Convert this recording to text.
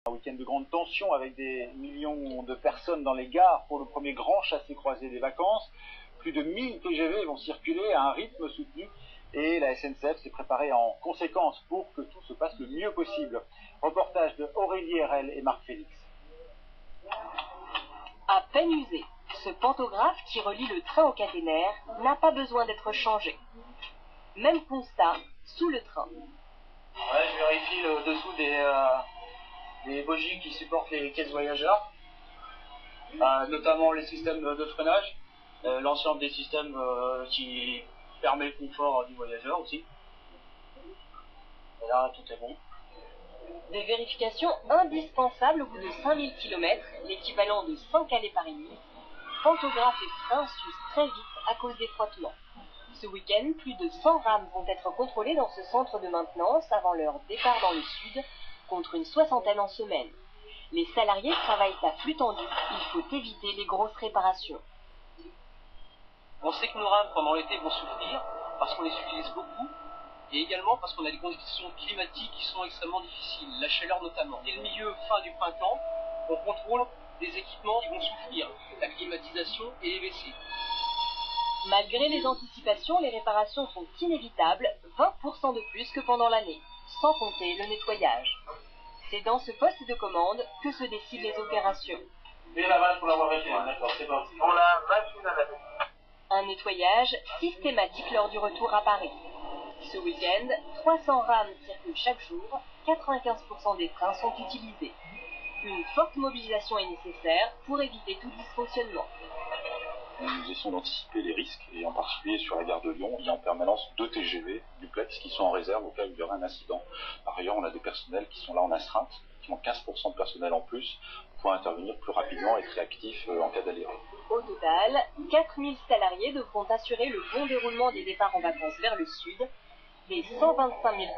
Un week-end de grande tension avec des millions de personnes dans les gares pour le premier grand chassé-croisé des vacances. Plus de 1000 TGV vont circuler à un rythme soutenu et la SNCF s'est préparée en conséquence pour que tout se passe le mieux possible. Reportage de Aurélie RL et Marc Félix. À peine usé, ce pantographe qui relie le train au caténaire n'a pas besoin d'être changé. Même constat sous le train. Ouais, je vérifie le dessous des bogies qui supportent les caisses voyageurs, notamment les systèmes de freinage, l'ensemble des systèmes qui permet le confort du voyageur aussi. Et là, tout est bon. Des vérifications indispensables au bout de 5000 km, l'équivalent de 5 allées Paris-Nice. Pantographe et frein s'usent très vite à cause des frottements. Ce week-end, plus de 100 rames vont être contrôlées dans ce centre de maintenance avant leur départ dans le sud, contre une soixantaine en semaine. Les salariés travaillent à flux tendu, il faut éviter les grosses réparations. On sait que nos rames pendant l'été vont souffrir parce qu'on les utilise beaucoup et également parce qu'on a des conditions climatiques qui sont extrêmement difficiles, la chaleur notamment. Dès le milieu fin du printemps, on contrôle des équipements qui vont souffrir, la climatisation et les WC. Malgré les anticipations, les réparations sont inévitables, 20% de plus que pendant l'année, sans compter le nettoyage. C'est dans ce poste de commande que se décident les opérations. Un nettoyage systématique lors du retour à Paris. Ce week-end, 300 rames circulent chaque jour, 95% des trains sont utilisés. Une forte mobilisation est nécessaire pour éviter tout dysfonctionnement. Nous essayons d'anticiper les risques, et en particulier sur la gare de Lyon, il y a en permanence 2 TGV duplex qui sont en réserve au cas où il y aura un incident. Par ailleurs, on a des personnels qui sont là en astreinte, qui ont 15% de personnel en plus, pour intervenir plus rapidement et être réactifs en cas d'alerte. Au total, 4000 salariés devront assurer le bon déroulement des départs en vacances vers le sud. Les 125 000